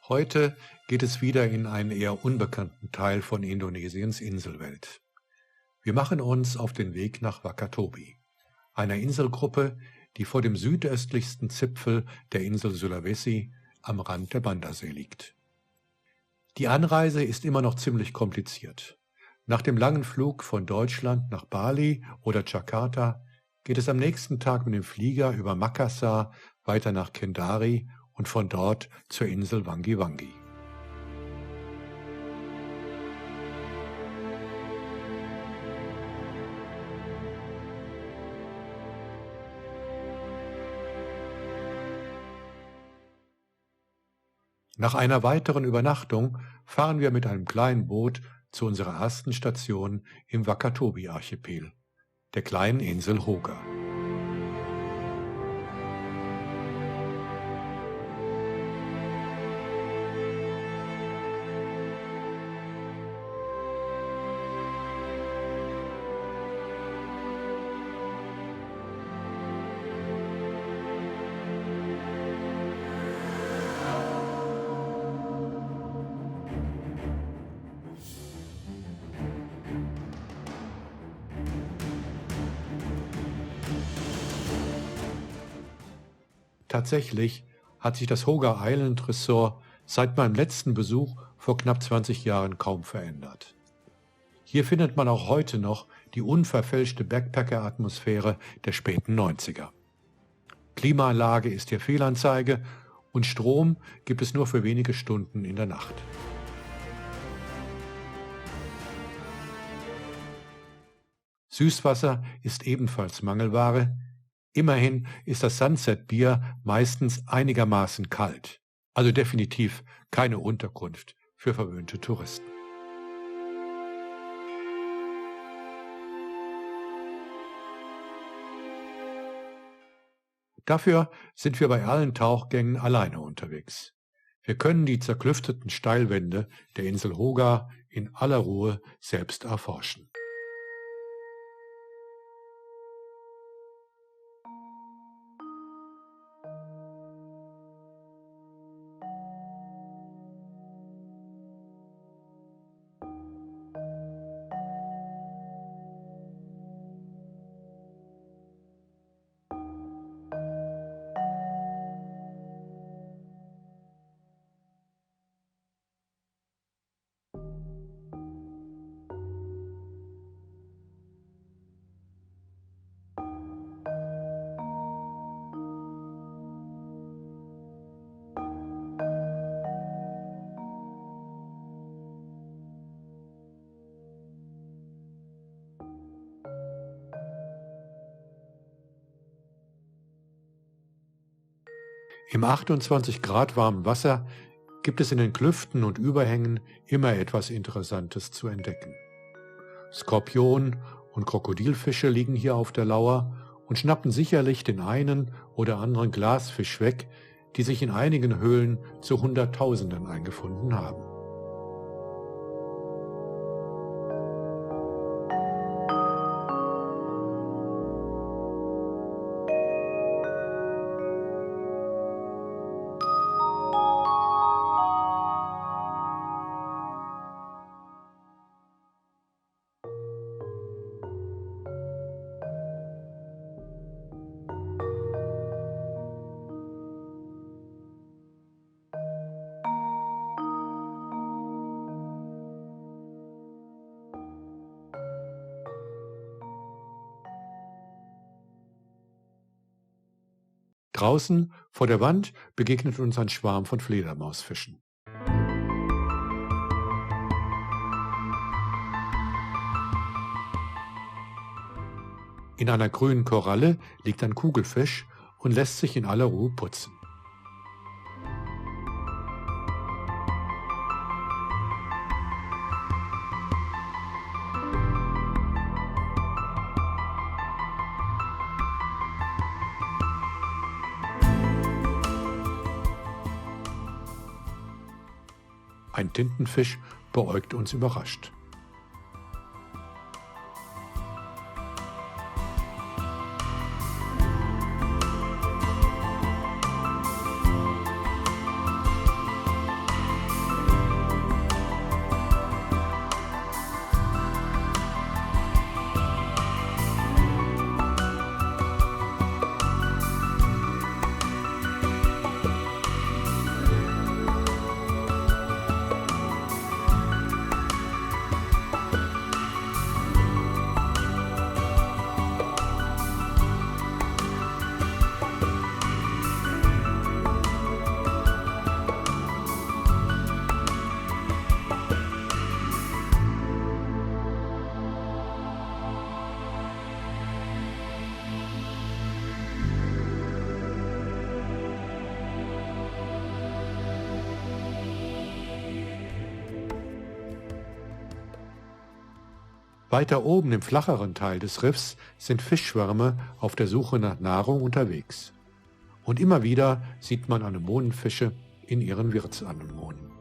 Heute geht es wieder in einen eher unbekannten Teil von Indonesiens Inselwelt. Wir machen uns auf den Weg nach Wakatobi, einer Inselgruppe, die vor dem südöstlichsten Zipfel der Insel Sulawesi am Rand der Bandasee liegt. Die Anreise ist immer noch ziemlich kompliziert. Nach dem langen Flug von Deutschland nach Bali oder Jakarta geht es am nächsten Tag mit dem Flieger über Makassar weiter nach Kendari und von dort zur Insel Wangi Wangi. Nach einer weiteren Übernachtung fahren wir mit einem kleinen Boot zu unserer ersten Station im Wakatobi-Archipel, der kleinen Insel Hoga. Tatsächlich hat sich das Hoga Island Resort seit meinem letzten Besuch vor knapp 20 Jahren kaum verändert. Hier findet man auch heute noch die unverfälschte Backpacker-Atmosphäre der späten 90er. Klimaanlage ist hier Fehlanzeige und Strom gibt es nur für wenige Stunden in der Nacht. Süßwasser ist ebenfalls Mangelware. Immerhin ist das Sunset-Bier meistens einigermaßen kalt, also definitiv keine Unterkunft für verwöhnte Touristen. Dafür sind wir bei allen Tauchgängen alleine unterwegs. Wir können die zerklüfteten Steilwände der Insel Hoga in aller Ruhe selbst erforschen. Im 28 Grad warmen Wasser gibt es in den Klüften und Überhängen immer etwas Interessantes zu entdecken. Skorpion- und Krokodilfische liegen hier auf der Lauer und schnappen sicherlich den einen oder anderen Glasfisch weg, die sich in einigen Höhlen zu Hunderttausenden eingefunden haben. Draußen vor der Wand begegnet uns ein Schwarm von Fledermausfischen. In einer grünen Koralle liegt ein Kugelfisch und lässt sich in aller Ruhe putzen. Ein Tintenfisch beäugt uns überrascht. Weiter oben im flacheren Teil des Riffs sind Fischschwärme auf der Suche nach Nahrung unterwegs. Und immer wieder sieht man Anemonenfische in ihren Wirtsanemonen.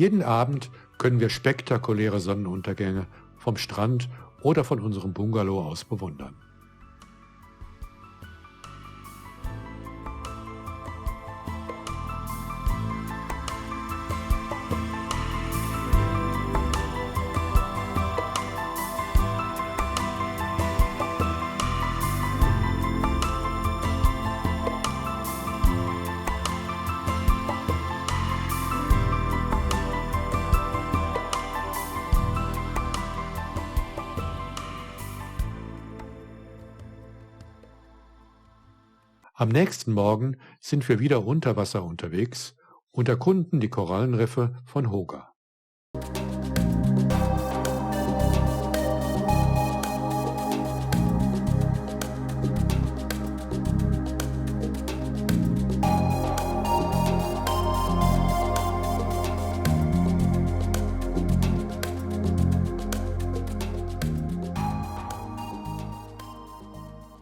Jeden Abend können wir spektakuläre Sonnenuntergänge vom Strand oder von unserem Bungalow aus bewundern. Am nächsten Morgen sind wir wieder unter Wasser unterwegs und erkunden die Korallenriffe von Hoga.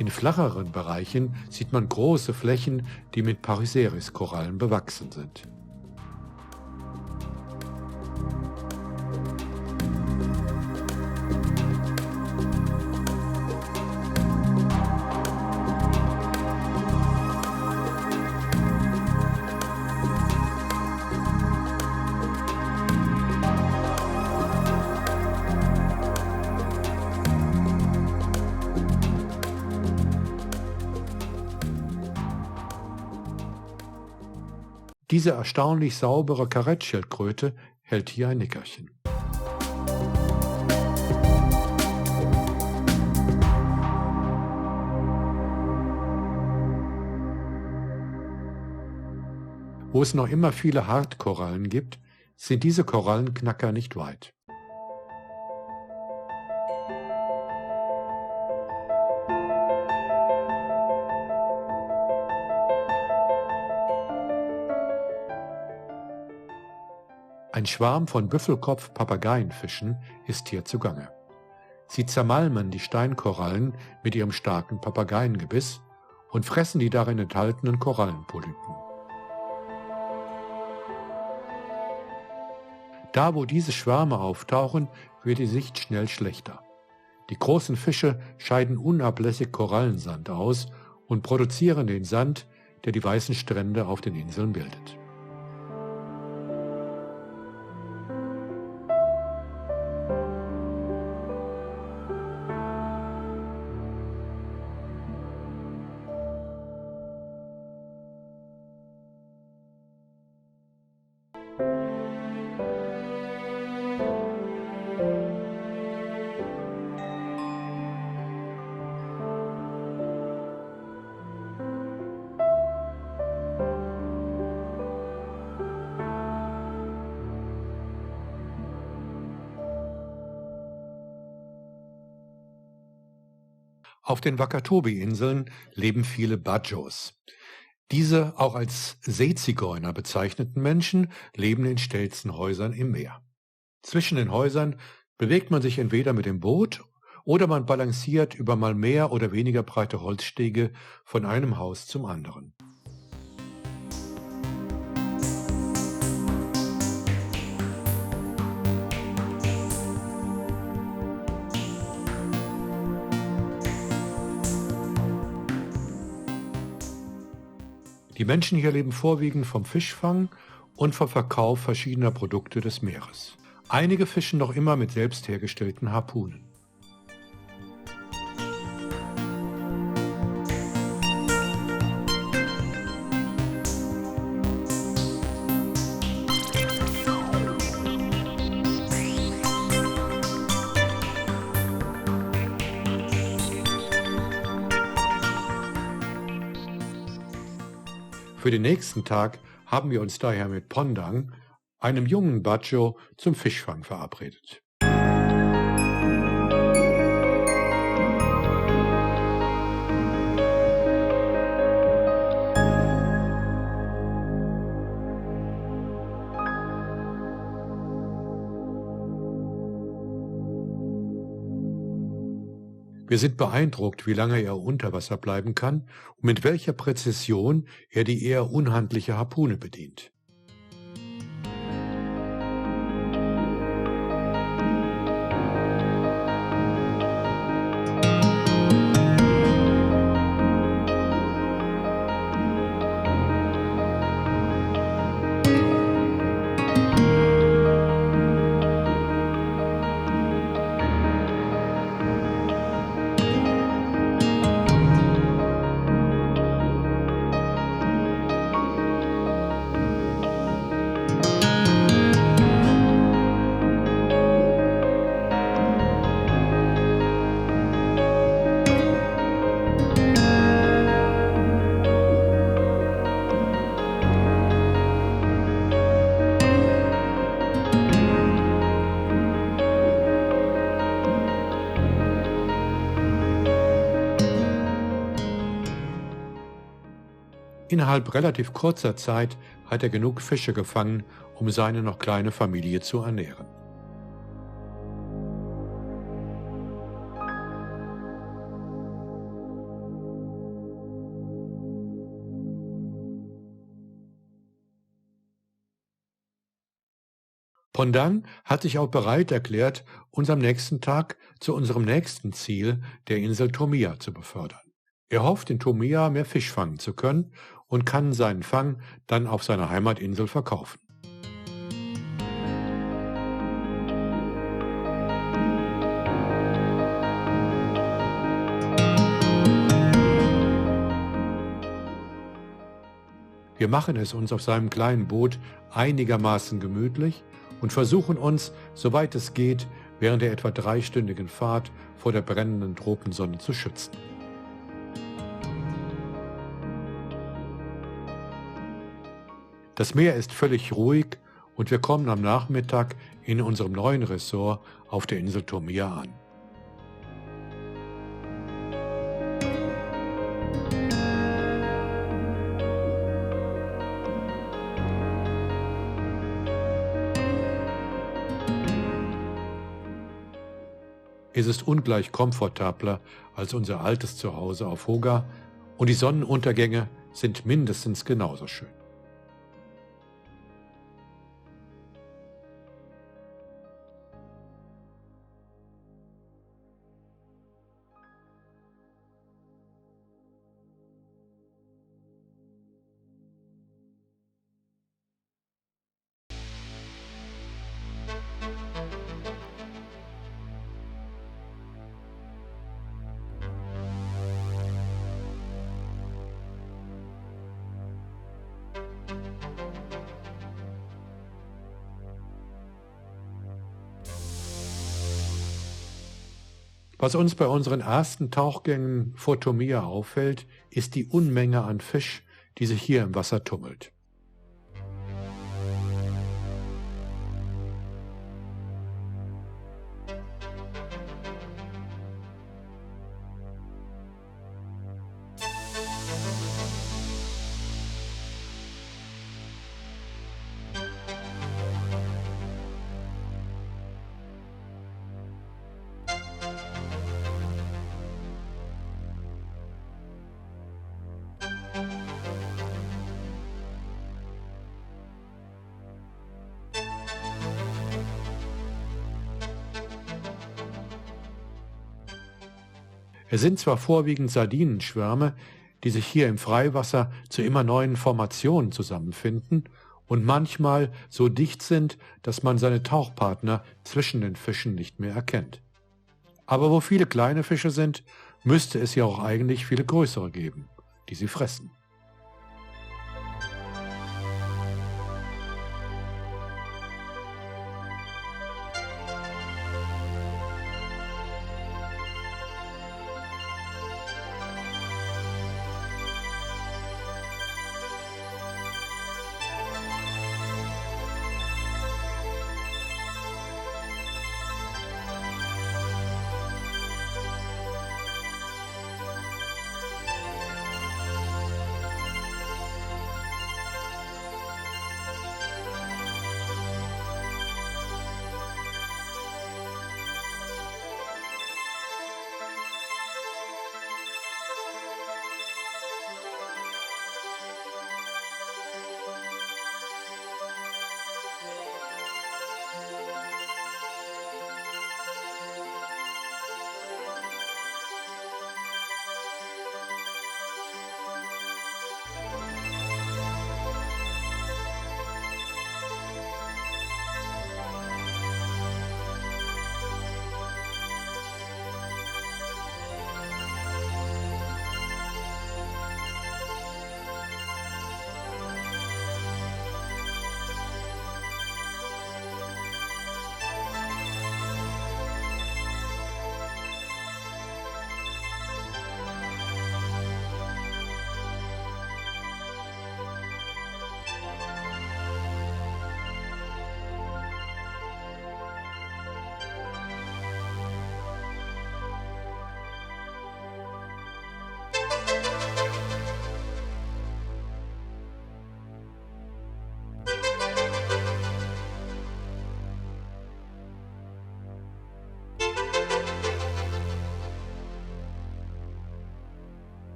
In flacheren Bereichen sieht man große Flächen, die mit Pariseris-Korallen bewachsen sind. Diese erstaunlich saubere Karettschildkröte hält hier ein Nickerchen. Wo es noch immer viele Hartkorallen gibt, sind diese Korallenknacker nicht weit. Ein Schwarm von Büffelkopf-Papageienfischen ist hier zugange. Sie zermalmen die Steinkorallen mit ihrem starken Papageiengebiss und fressen die darin enthaltenen Korallenpolypen. Da, wo diese Schwärme auftauchen, wird die Sicht schnell schlechter. Die großen Fische scheiden unablässig Korallensand aus und produzieren den Sand, der die weißen Strände auf den Inseln bildet. Auf den Wakatobi-Inseln leben viele Badjos. Diese auch als Seezigeuner bezeichneten Menschen leben in Stelzenhäusern im Meer. Zwischen den Häusern bewegt man sich entweder mit dem Boot oder man balanciert über mal mehr oder weniger breite Holzstege von einem Haus zum anderen. Die Menschen hier leben vorwiegend vom Fischfang und vom Verkauf verschiedener Produkte des Meeres. Einige fischen noch immer mit selbst hergestellten Harpunen. Für den nächsten Tag haben wir uns daher mit Pondang, einem jungen Badjo, zum Fischfang verabredet. Wir sind beeindruckt, wie lange er unter Wasser bleiben kann und mit welcher Präzision er die eher unhandliche Harpune bedient. Innerhalb relativ kurzer Zeit hat er genug Fische gefangen, um seine noch kleine Familie zu ernähren. Pondang hat sich auch bereit erklärt, uns am nächsten Tag zu unserem nächsten Ziel, der Insel Tomia, zu befördern. Er hofft, in Tomia mehr Fisch fangen zu können und kann seinen Fang dann auf seiner Heimatinsel verkaufen. Wir machen es uns auf seinem kleinen Boot einigermaßen gemütlich und versuchen uns, soweit es geht, während der etwa 3-stündigen Fahrt vor der brennenden Tropensonne zu schützen. Das Meer ist völlig ruhig und wir kommen am Nachmittag in unserem neuen Ressort auf der Insel Tomia an. Es ist ungleich komfortabler als unser altes Zuhause auf Hoga und die Sonnenuntergänge sind mindestens genauso schön. Was uns bei unseren ersten Tauchgängen vor Tomia auffällt, ist die Unmenge an Fisch, die sich hier im Wasser tummelt. Es sind zwar vorwiegend Sardinenschwärme, die sich hier im Freiwasser zu immer neuen Formationen zusammenfinden und manchmal so dicht sind, dass man seine Tauchpartner zwischen den Fischen nicht mehr erkennt. Aber wo viele kleine Fische sind, müsste es ja auch eigentlich viele größere geben, die sie fressen.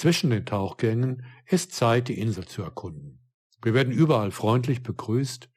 Zwischen den Tauchgängen ist Zeit, die Insel zu erkunden. Wir werden überall freundlich begrüßt.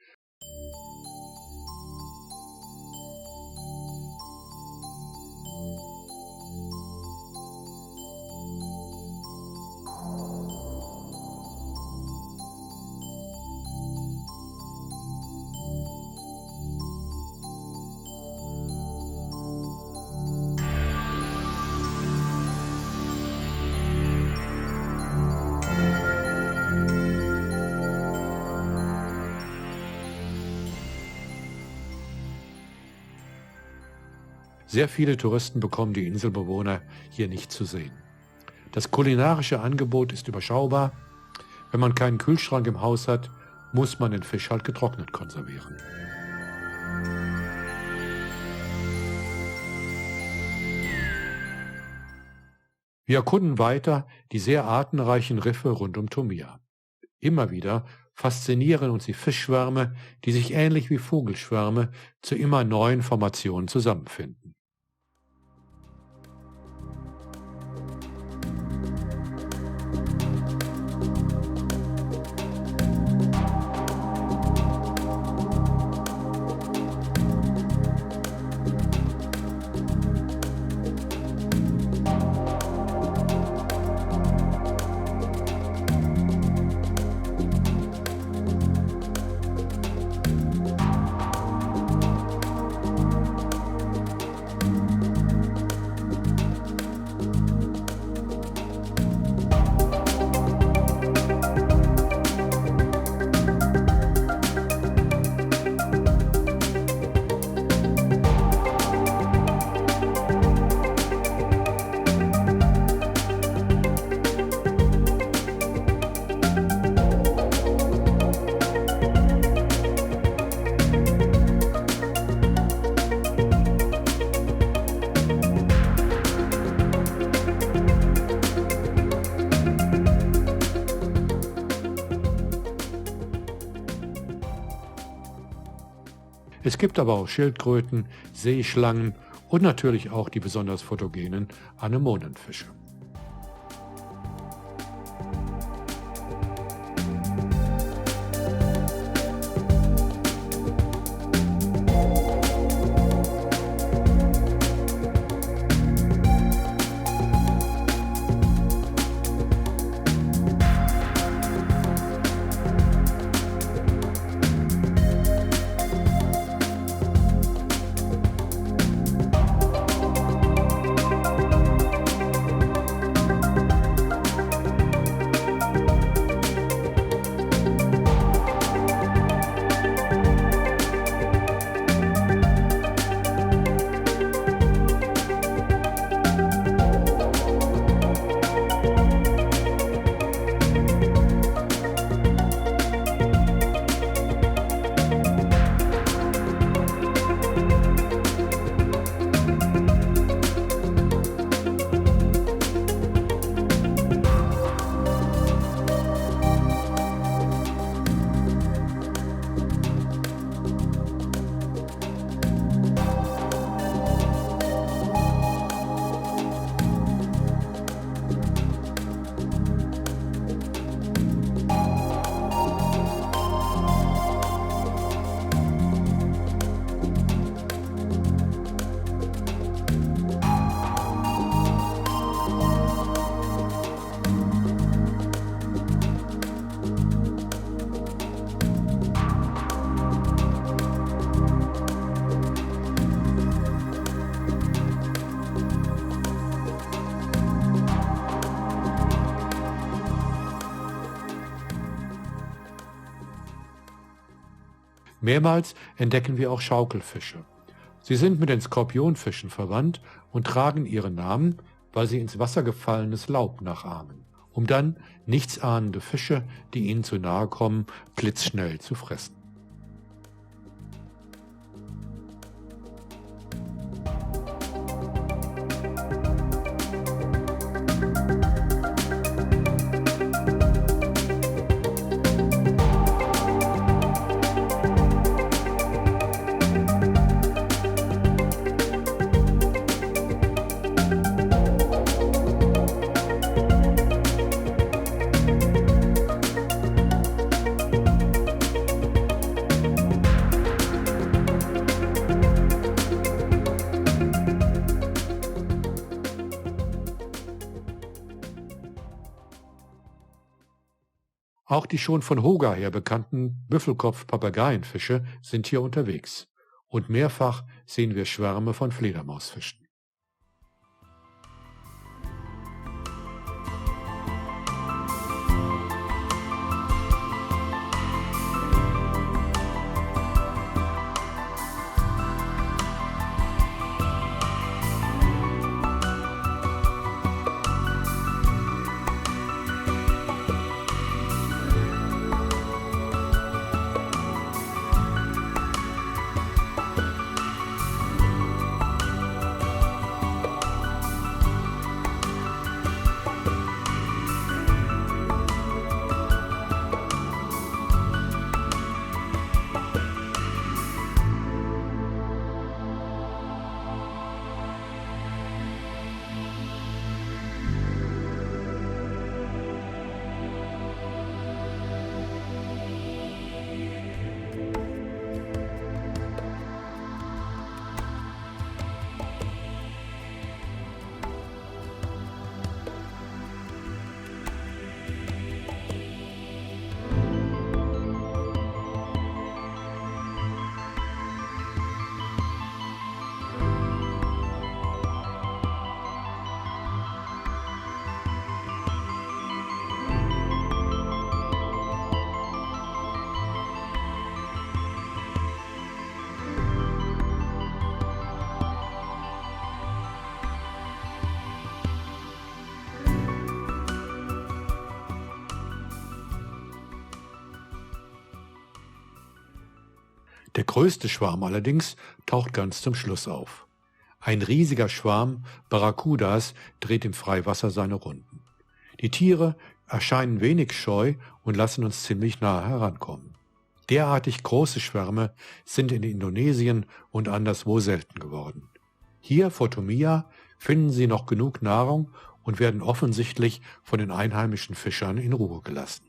Sehr viele Touristen bekommen die Inselbewohner hier nicht zu sehen. Das kulinarische Angebot ist überschaubar. Wenn man keinen Kühlschrank im Haus hat, muss man den Fisch halt getrocknet konservieren. Wir erkunden weiter die sehr artenreichen Riffe rund um Tomia. Immer wieder faszinieren uns die Fischschwärme, die sich ähnlich wie Vogelschwärme zu immer neuen Formationen zusammenfinden. Es gibt aber auch Schildkröten, Seeschlangen und natürlich auch die besonders photogenen Anemonenfische. Mehrmals entdecken wir auch Schaukelfische. Sie sind mit den Skorpionfischen verwandt und tragen ihren Namen, weil sie ins Wasser gefallenes Laub nachahmen, um dann nichtsahnende Fische, die ihnen zu nahe kommen, blitzschnell zu fressen. Auch die schon von Hogar her bekannten Büffelkopf-Papageienfische sind hier unterwegs. Und mehrfach sehen wir Schwärme von Fledermausfischen. Der größte Schwarm allerdings taucht ganz zum Schluss auf. Ein riesiger Schwarm Barracudas dreht im Freiwasser seine Runden. Die Tiere erscheinen wenig scheu und lassen uns ziemlich nahe herankommen. Derartig große Schwärme sind in Indonesien und anderswo selten geworden. Hier vor Tomia finden sie noch genug Nahrung und werden offensichtlich von den einheimischen Fischern in Ruhe gelassen.